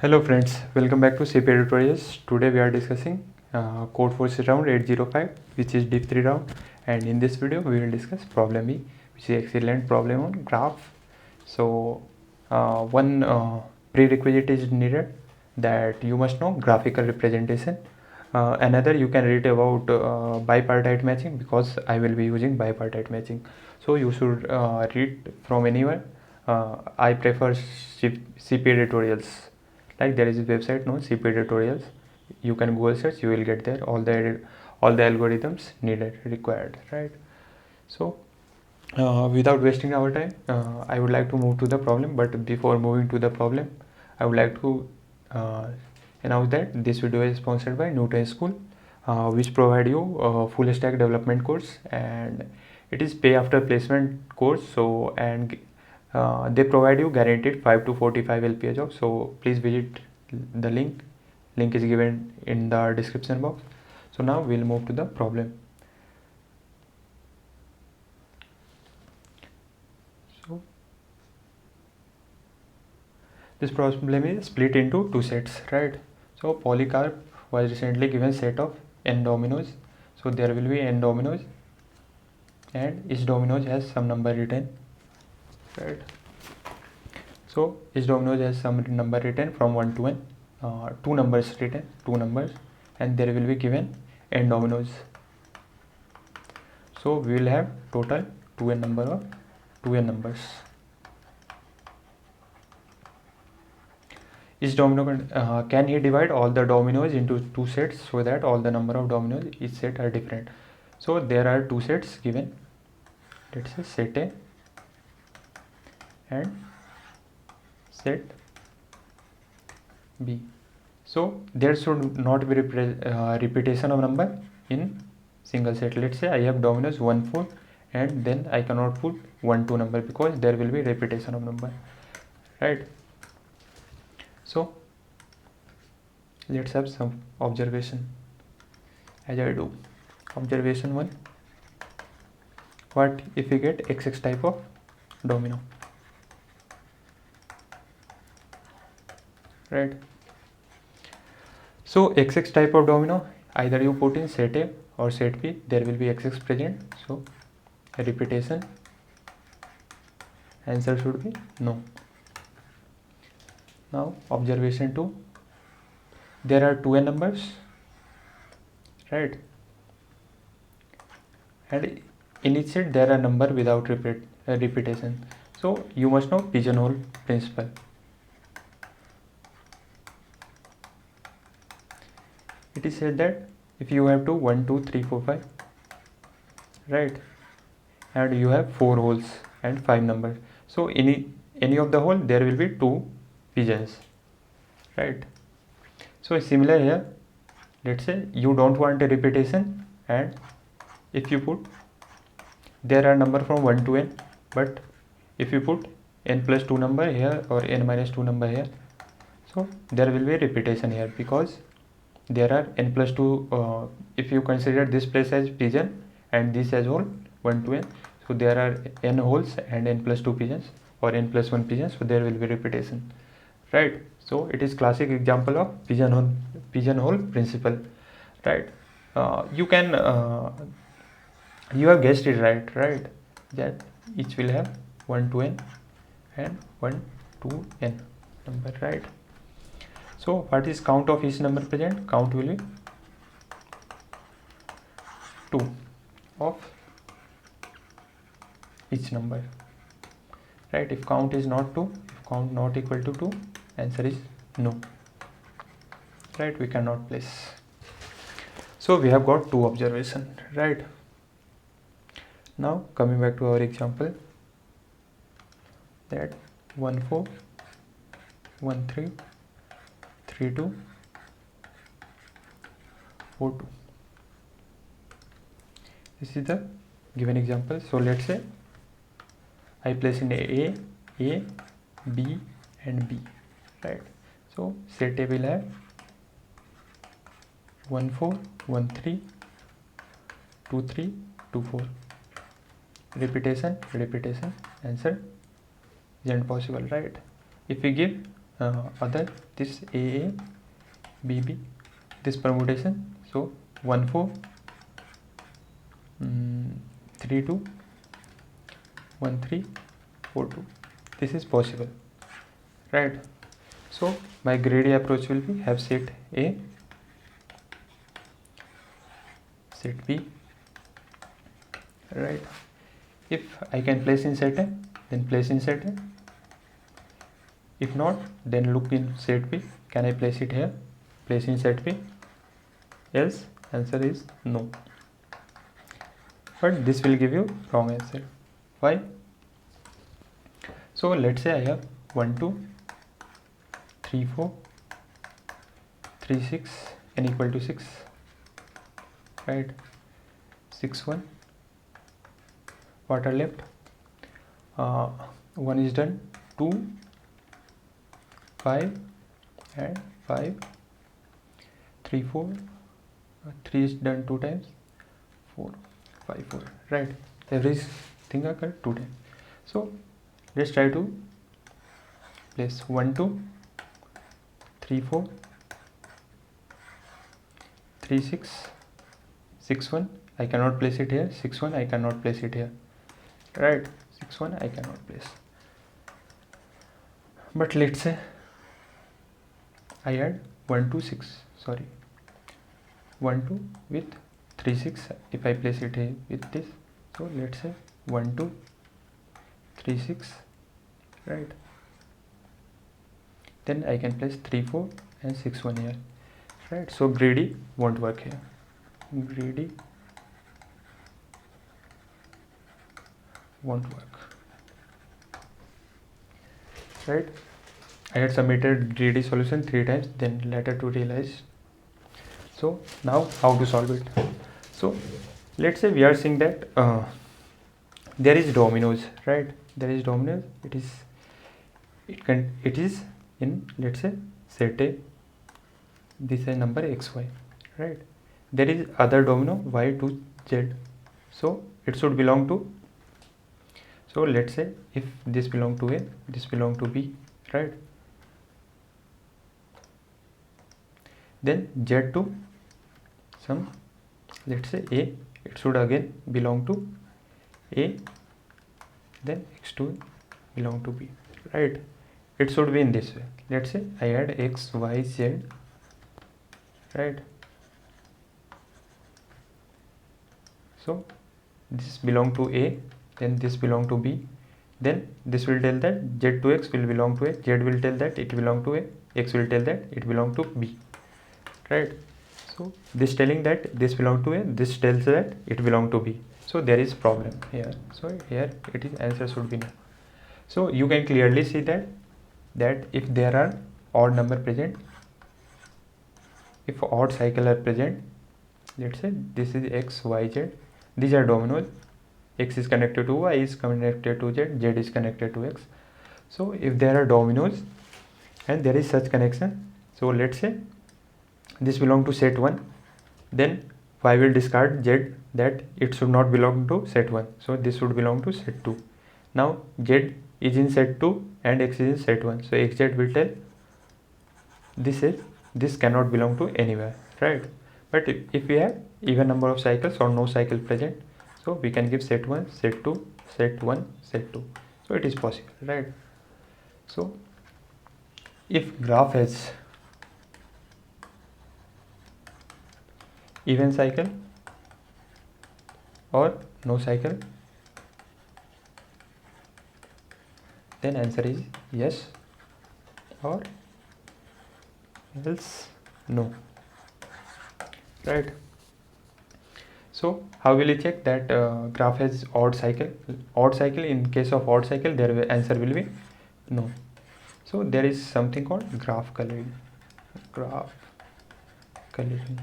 Hello friends, welcome back to CP Tutorials. Today we are discussing code force round 805, which is diff 3 round, and in this video we will discuss problem E, which is excellent problem on graph. So one prerequisite is needed, that you must know graphical representation. Another, you can read about bipartite matching, because I will be using bipartite matching. So you should read from anywhere. I prefer CP tutorials. Like, there is a website known CP tutorials. You can Google search, you will get there all the algorithms needed, required, right? So without wasting our time, I would like to move to the problem. But before moving to the problem, I would like to uh, announce that this video is sponsored by Newton School, which provide you a full stack development course, and it is pay after placement course. So, and they provide you guaranteed 5 to 45 LPA jobs. So please visit the link is given in the description box. So now we'll move to the problem. So this problem is split into two sets, right? So Polycarp was recently given set of n dominoes. So there will be n dominoes, and each dominoes has some number written, right? So each dominoes has some number written from 1 to n, two numbers written, two numbers, and there will be given n dominoes. So we will have total 2n number of 2n numbers. Each domino can he divide all the dominoes into two sets, so that all the number of dominoes each set are different. So there are two sets given. Let's say set A and set B. So there should not be repetition of number in single set. Let's say I have dominoes 1 4, and then I cannot put 1 2 number, because there will be repetition of number, right? So let's have some observation. As I do, observation 1: what if we get XX type of domino, right? So XX type of domino, either you put in set A or set B, there will be XX present. So repetition, answer should be no. Now observation 2: there are 2n numbers, right? And in each set there are number without repetition. So you must know pigeonhole principle. It is said that if you have 1 2 3 4 5, right, and you have 4 holes and 5 numbers, so in any of the hole there will be 2 pigeons, right? So similar here, let's say you don't want a repetition, and if you put, there are number from 1 to n, but if you put n plus 2 number here or n minus 2 number here, so there will be a repetition here, because there are n plus 2, if you consider this place as pigeon and this as hole 1 to n, so there are n holes and n plus 2 pigeons or n plus 1 pigeons, so there will be repetition, right? So it is classic example of pigeonhole principle, right? You can you have guessed it, right, that each will have 1 to n and 1 to n number, right? So what is count of each number present? Count will be 2 of each number, right? If count is not 2, if count not equal to 2, answer is no, right? We cannot place. So we have got 2 observation, right? Now coming back to our example, that 1 4 1 3 3 2 4 2. This is the given example. So let's say I place in A, B and B, right? So set A will have 1 4 1 3 2 3 2 4. Repetition, answer isn't possible, right? If we give other this AA BB, this permutation. So 1 4 3 2 1 3 4 2. This is possible, right? So my greedy approach will be have set A, set B, right? If I can place in set A, then place in set A. If not, then look in set B. Can I place it here? Place in set B. Else, answer is no. But this will give you wrong answer. Why? So let's say I have 1 2 3 4 3 6 n equal to 6, right? 6 1. What are left? 1 is done, 2 5 and 5, 3 4, 3 is done 2 times, 4 5 4, right? Everything occurred 2 times. So let's try to place 1 2 3 4 3 6 6 1. I cannot place it here. 6 1 I cannot place it here, right? 6 1 I cannot place. But let's say I add 1 2 6, sorry, 1 2 with 3 6. If I place it here with this, so let's say 1 2 3 6, right? Then I can place 3 4 and 6 1 here, right? So greedy won't work here. Greedy won't work, right? I had submitted greedy solution 3 times, then later to realize. So now how to solve it? So let's say we are seeing that there is dominoes, right? There is dominoes. It is in, let's say, set A. This is number xy, right? There is other domino y to z, so it should belong to. So let's say if this belong to A, this belong to B, right? Then z to some, let's say A, it should again belong to A, then x2 belong to B, right? It should be in this way. Let's say I add x y z, right? So this belong to A, then this belong to B, then this will tell that z to x will belong to A, z will tell that it belong to A, x will tell that it belong to B, right? So this telling that this belong to A, this tells that it belong to B. So there is problem here. So here it is, answer should be no. So you can clearly see that if there are odd number present, if odd cycle are present, let's say this is x y z, these are dominoes, x is connected to y, is connected to z, z is connected to x. So if there are dominoes and there is such connection, so let's say this belong to set 1, then y will discard z, that it should not belong to set 1, so this should belong to set 2. Now z is in set 2 and x is in set 1, so xz will tell this cannot belong to anywhere, right? But if we have even number of cycles or no cycle present, so we can give set 1 set 2 set 1 set 2, so it is possible, right? So if graph has even cycle or no cycle, then answer is yes or else no, right? So how will you check that graph has odd cycle? Odd cycle, in case of odd cycle, their answer will be no. So there is something called graph coloring. Graph coloring,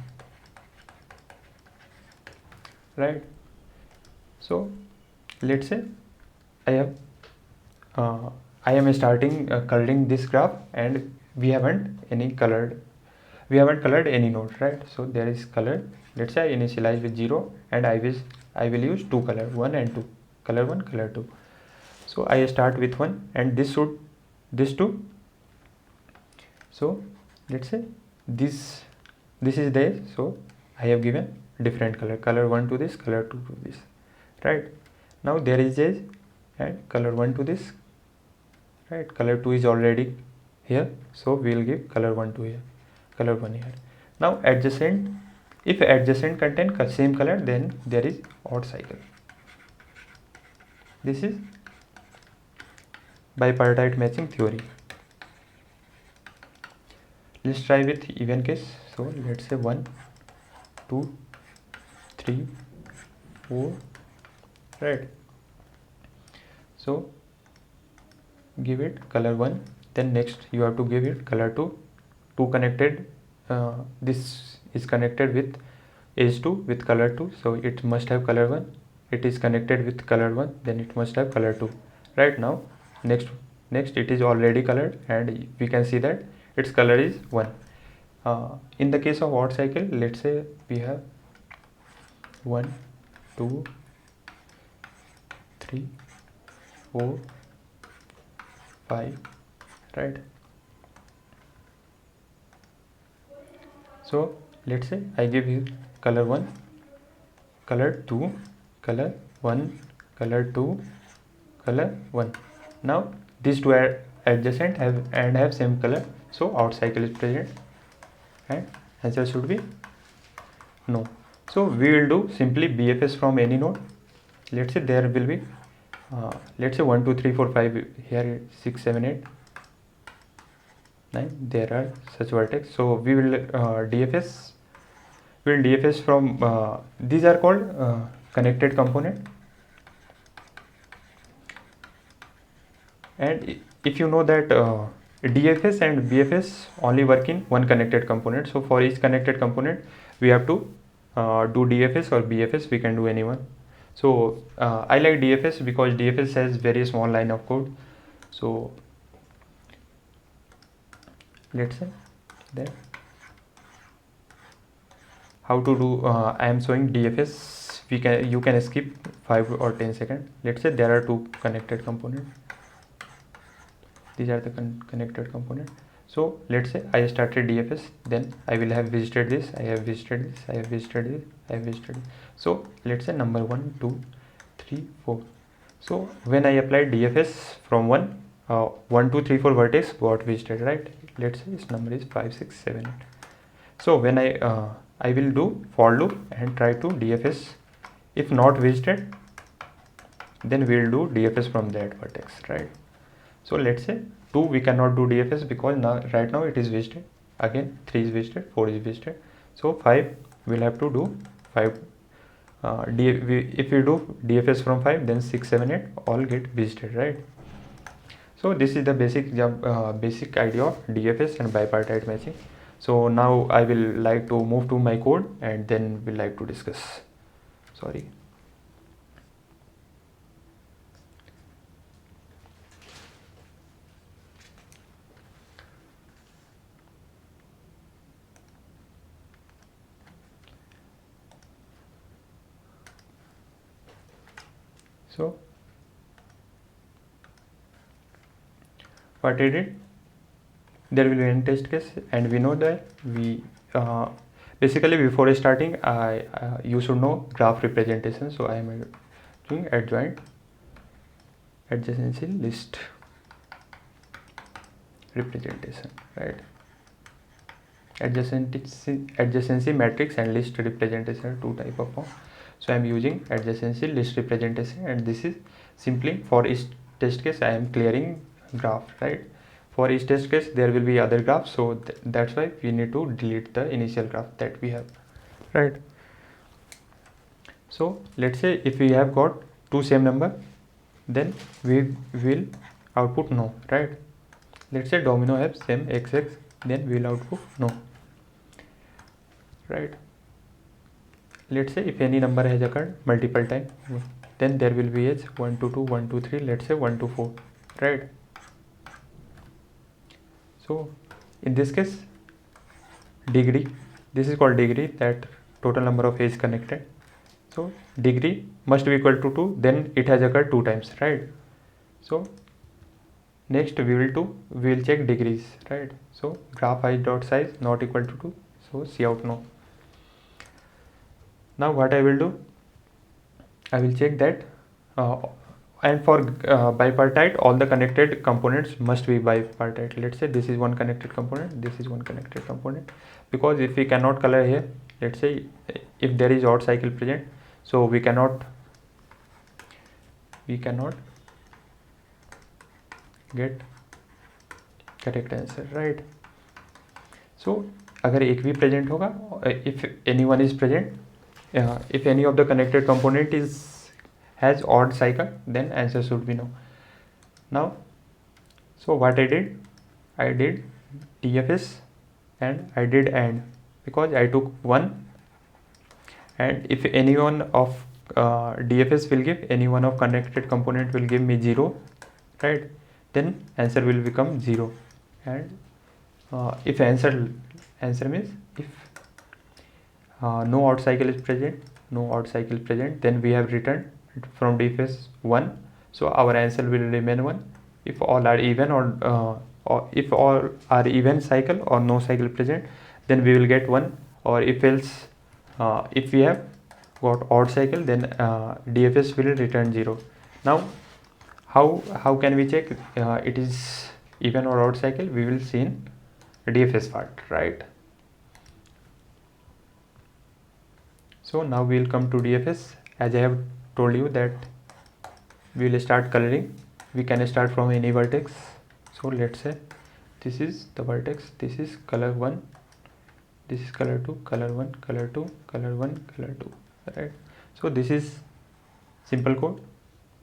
right? So let's say I am starting coloring this graph, and we haven't colored any node, right? So there is color. Let's say I initialize with 0, and I will use two color, 1 and 2, color 1 color 2. So I start with 1, and this 2 So let's say this is the edge, so I have given different color 1 to this, color 2 to this, right? Now there is edge and color 1 to this, right? Color 2 is already here, so we will give color 1 to here, color 1 here. Now adjacent, if adjacent contain same color, then there is odd cycle. This is bipartite matching theory. Let's try with even case. So let's say 1 2 3 4, right? So give it color 1, then next you have to give it color 2. Two connected, this is connected with edge 2 with color 2, so it must have color 1. It is connected with color 1, then it must have color 2. Right now next it is already colored, and we can see that its color is 1. In the case of odd cycle, let's say we have 1 2 3 4 5, right? So let's say I give you color 1, color 2, color 1, color 2, color 1. Now these two are adjacent have same color, so odd cycle is present, and answer should be no. So we will do simply BFS from any node. Let's say there will be let's say 1 2 3 4 5, here 6 7 8 9, there are such vertex. So we will DFS from these are called connected component. And if you know that DFS and BFS only work in one connected component, so for each connected component we have to do DFS or BFS. We can do anyone. So I like DFS because DFS has very small line of code. So let's say that how to do, I am showing DFS. You can skip 5 or 10 seconds. Let's say there are two connected components. These are the connected component. So let's say I started DFS, then I will have visited this, I have visited this, I have visited this, I have visited this. So let's say number 1 2 3 4. So when I apply DFS from 1 2 3 4 vertex got visited, right? Let's say its number is 5 6 7 8. So when I will do for loop and try to DFS. If not visited, then we will do DFS from that vertex, right? So let's say 2 we cannot do DFS because right now it is visited. Again 3 is visited, 4 is visited. So 5 we'll have to do 5. If we do DFS from 5, then 6 7 8 all get visited, right? So this is the basic idea of DFS and bipartite matching. So now I will like to move to my code, and then we'll like to discuss. Sorry. So what I did, there will be an test case, and we know that we basically before starting you should know graph representation. So I am doing adjoint adjacency list representation, right? Adjacency matrix and list representation are two type of form. So I am using adjacency list representation, and this is simply for each test case I am clearing graph, right? For each test case there will be other graphs, so that's why we need to delete the initial graph that we have, right? So let's say if we have got two same number, then we will output no, right? Let's say domino have same xx, then we will output no, right? Let's say if any number has occurred multiple times, then there will be as 1 2 2 1 2 3, let's say 1 2 4, right? So in this case, degree, this is called degree, that total number of edges connected. So degree must be equal to 2, then it has occurred 2 times, right? So next we will check degrees, right? So graph height dot size not equal to 2, so cout no. Now what I will do, I will check that and for bipartite all the connected components must be bipartite. Let's say this is one connected component, this is one connected component, because if we cannot color here, let's say if there is odd cycle present, so we cannot get correct answer, right? So अगर एक भी present होगा, if anyone is present, if any of the connected component has odd cycle, then answer should be no. Now so what I did DFS and I did AND, because I took 1, and if any one of DFS will give, any one of connected component will give me 0, right? Then answer will become 0. And if answer means if no odd cycle is present, then we have returned from DFS 1, so our answer will remain 1. If all are even or if all are even cycle or no cycle present, then we will get 1, or if else if we have got odd cycle, then DFS will return 0. Now how can we check it is even or odd cycle? We will see in DFS part, right? So now we will come to DFS. As I have told you that we will start coloring. We can start from any vertex. So let's say this is the vertex, this is color 1, this is color 2, color 1, color 2, color 1, color 2, right? So this is simple code.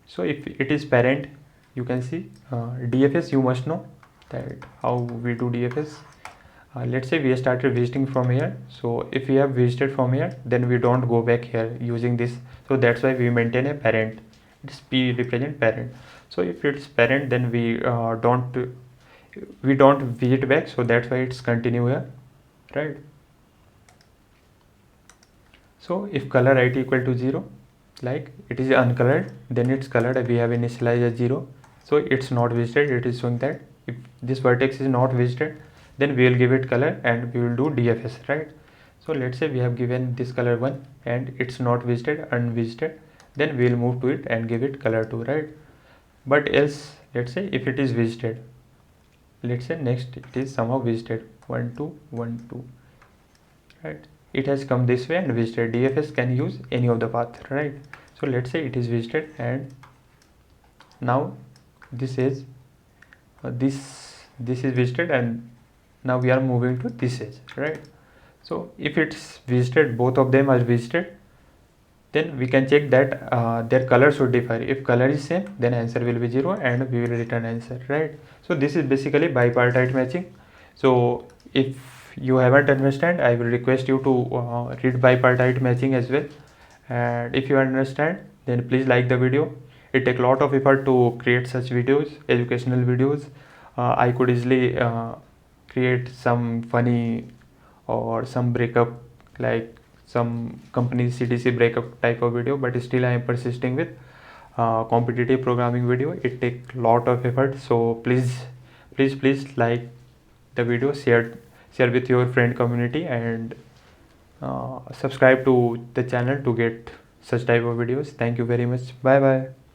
So if it is parent, you can see DFS, you must know that how we do DFS. Let's say we started visiting from here, so if we have visited from here, then we don't go back here using this, so that's why we maintain a parent. It's P represent parent. So if it's parent, then we don't visit back, so that's why it's continue here, right? So if color IT equal to 0, like it is uncolored, then it's colored, we have initialized as 0, so it's not visited. It is showing that if this vertex is not visited, then we will give it color and we will do DFS, right? So let's say we have given this color 1 and it's not visited, unvisited, then we will move to it and give it color 2, right? But else, let's say if it is visited, let's say next it is somehow visited 1 2 1 2, right? It has come this way and visited. DFS can use any of the path, right? So let's say it is visited, and now this is this is visited, and now we are moving to this edge, right? So if it's visited, both of them are visited, then we can check that their color should differ. If color is same, then answer will be 0 and we will return answer, right? So this is basically bipartite matching. So if you haven't understand, I will request you to read bipartite matching as well, and if you understand, then please like the video. It takes a lot of effort to create such videos, educational videos. I could easily create some funny or some breakup, like some company CTC breakup type of video, but still I am persisting with competitive programming video. It takes a lot of effort, so please like the video, share with your friend community, and subscribe to the channel to get such type of videos. Thank you very much. Bye bye.